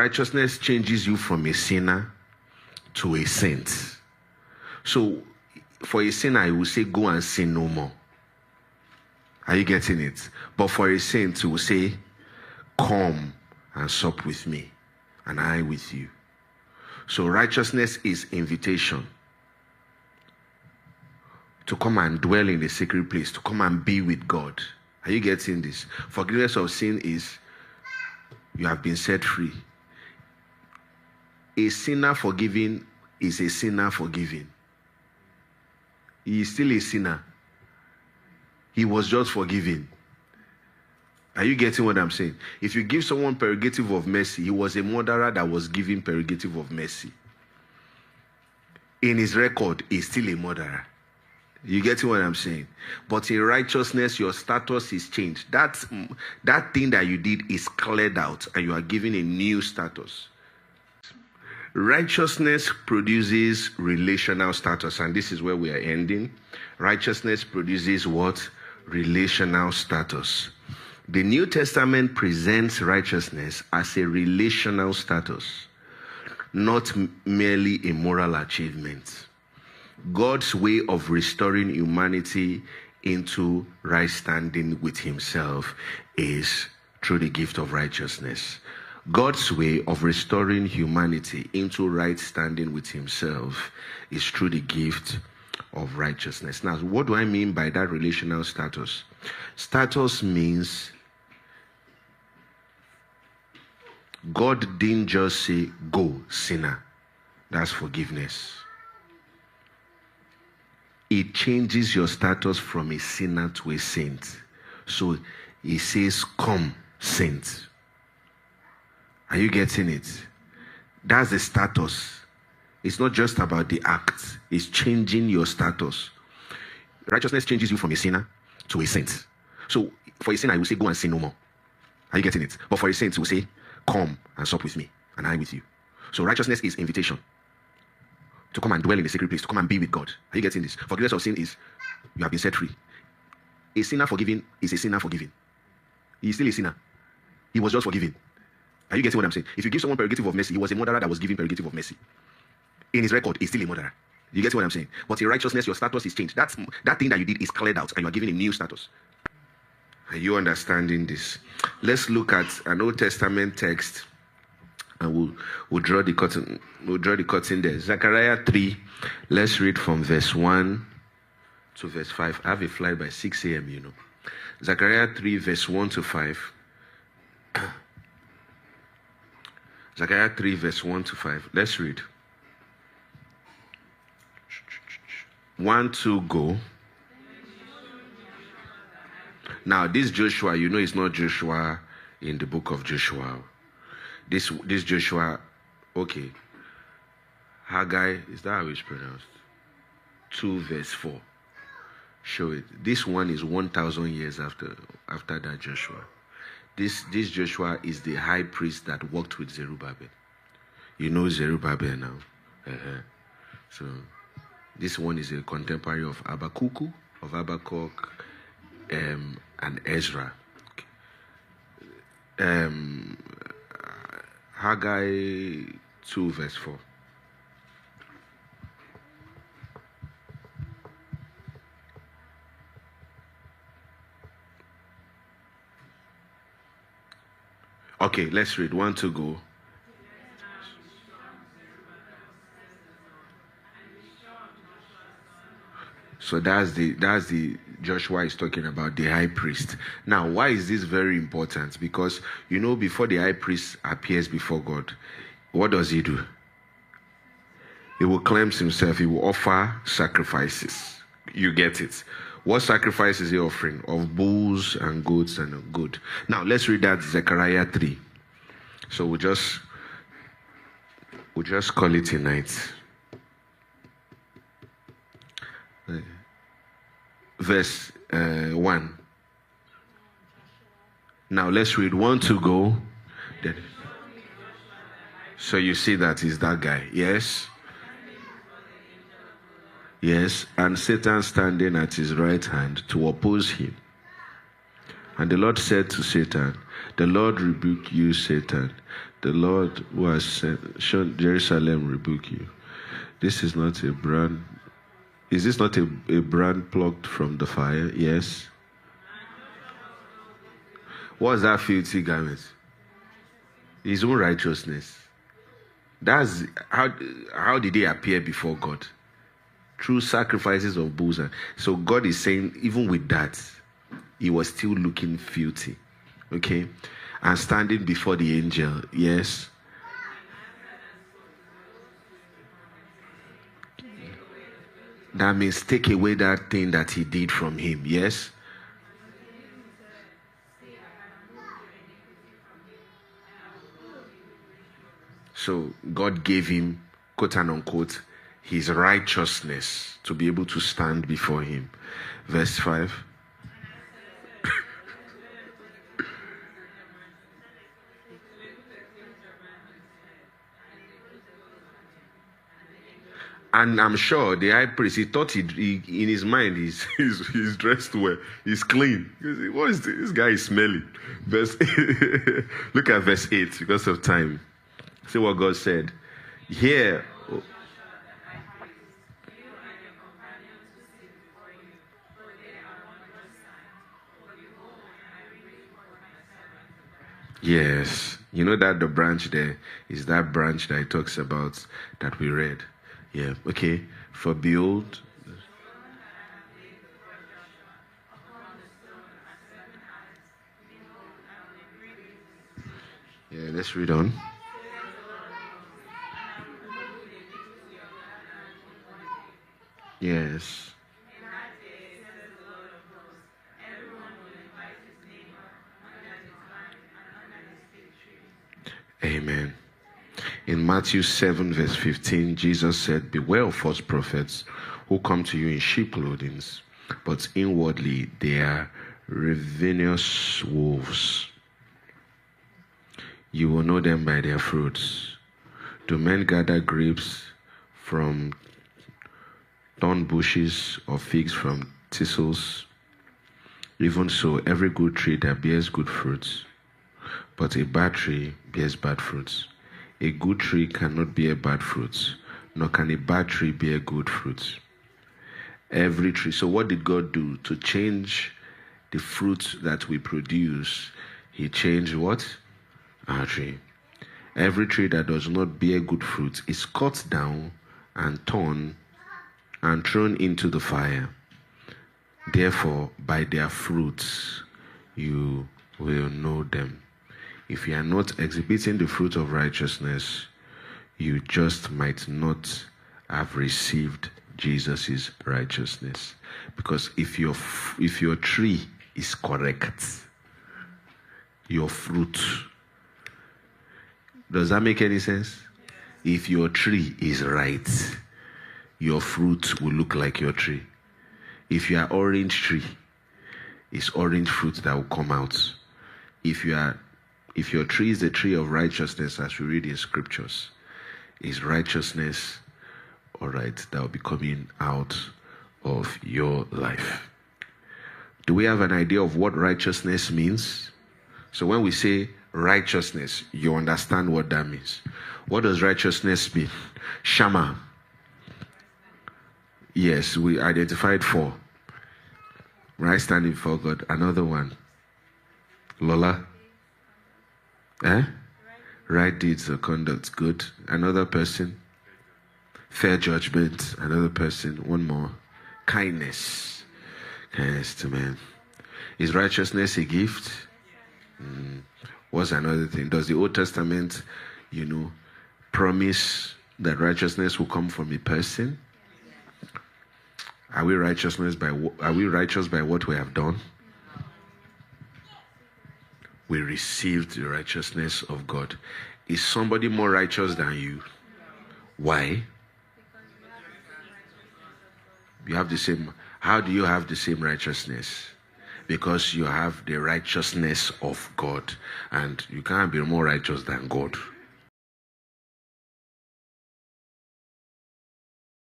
righteousness changes you from a sinner to a saint. So, for a sinner, I will say, go and sin no more. Are you getting it? But for a saint, he will say, come and sup with me, and I with you. So righteousness is invitation to come and dwell in the sacred place, to come and be with God. Are you getting this? Forgiveness of sin is you have been set free. A sinner forgiven is a sinner forgiven. He is still a sinner. He was just forgiven. Are you getting what I'm saying? If you give someone prerogative of mercy, he was a murderer that was given prerogative of mercy. In his record, he's still a murderer. You getting what I'm saying? But in righteousness, your status is changed. That thing that you did is cleared out, and you are given a new status. Righteousness produces relational status, and this is where we are ending. Righteousness produces what? Relational status. The New Testament presents righteousness as a relational status, not merely a moral achievement. God's way of restoring humanity into right standing with himself is through the gift of righteousness. God's way of restoring humanity into right standing with himself is through the gift of righteousness. Now, what do I mean by that relational status? Status means God didn't just say, go, sinner. That's forgiveness. It changes your status from a sinner to a saint. So he says, come, saint. Are you getting it? That's the status. It's not just about the act. It's changing your status. Righteousness changes you from a sinner to a saint. So for a sinner, I will say, go and sin no more. Are you getting it? But for a saint, he will say, come and sup with me, and I with you. So righteousness is invitation to come and dwell in the sacred place, to come and be with God. Are you getting this? Forgiveness of sin is you have been set free. A sinner forgiven is a sinner forgiven. He is still a sinner. He was just forgiven. Are you getting what I'm saying? If you give someone prerogative of mercy, he was a murderer that was given prerogative of mercy. In his record, he's still a murderer. You get what I'm saying? But in righteousness, your status is changed. That thing that you did is cleared out, and you are given a new status. Are you understanding this? Let's look at an Old Testament text, and we'll draw the curtain. We'll draw the curtain there. Zechariah 3. Let's read from verse 1 to verse 5. I have a flight by 6 a.m., you know. Zechariah 3, verse 1 to 5. Zechariah 3, verse 1 to 5. Let's read. 1, 2, go. Now, this Joshua, you know, it's not Joshua in the book of Joshua. This Joshua, okay. Haggai, is that how it's pronounced? 2, verse 4. Show it. This one is 1,000 years after that Joshua. This Joshua is the high priest that worked with Zerubbabel. You know Zerubbabel now. So, this one is a contemporary of Habakkuk, and Ezra. Haggai 2, verse 4. Okay, let's read. 1 to go. So that's the Joshua is talking about, the high priest. Now, why is this very important? Because, you know, before the high priest appears before God, what does he do? He will cleanse himself. He will offer sacrifices. You get it. What sacrifice is he offering? Of bulls and goats and of goat. Now, let's read that Zechariah 3. So we'll just call it a night. Verse 1. Now let's read 1 to go. So you see that is that guy. Yes. Yes. And Satan standing at his right hand to oppose him. And the Lord said to Satan, the Lord rebuke you, Satan. The Lord who has shown Jerusalem rebuke you. This is not a brand. Is this not a brand plucked from the fire? Yes. What's that filthy garment? His own righteousness. That's how did he appear before God? Through sacrifices of bulls. So God is saying, even with that, he was still looking filthy. Okay? And standing before the angel. Yes. That means take away that thing that he did from him. Yes. So God gave him, quote and unquote, his righteousness to be able to stand before him. Verse 5. And I'm sure the high priest, he thought he in his mind, he's dressed well, he's clean. What is this? This guy is smelly. Look at verse 8 because of time. See what God said. Here. Yes. You know that the branch there is that branch that he talks about that we read. Yeah, okay. For behold, yeah, let's read on. Yes. Amen. In Matthew 7 verse 15, Jesus said, beware of false prophets who come to you in sheep clothing, but inwardly they are ravenous wolves. You will know them by their fruits. Do men gather grapes from thorn bushes or figs from thistles? Even so, every good tree that bears good fruits, but a bad tree bears bad fruits. A good tree cannot bear bad fruits, nor can a bad tree bear good fruits. Every tree. So what did God do? To change the fruit that we produce, he changed what? Our tree. Every tree that does not bear good fruit is cut down and torn and thrown into the fire. Therefore, by their fruits, you will know them. If you are not exhibiting the fruit of righteousness, you just might not have received Jesus' righteousness. Because if your tree is correct, your fruit, does that make any sense? If your tree is right, your fruit will look like your tree. If you are orange tree, it's orange fruit that will come out. If your tree is the tree of righteousness, as we read in scriptures, is righteousness, all right, that will be coming out of your life. Do we have an idea of what righteousness means? So when we say righteousness, you understand what that means. What does righteousness mean? Shama. Yes, we identified 4. Right standing before God. Another one. Lola. Right deeds or conduct. Good. Another person. Fair judgment. Another person. One more. Kindness. Kindness to man. Is righteousness a gift? What's another thing? Does the Old Testament, promise that righteousness will come from a person? Are we righteous by what we have done? We received the righteousness of God. Is somebody more righteous than you? Why? You have the same. How do you have the same righteousness? Because you have the righteousness of God, and you can't be more righteous than God.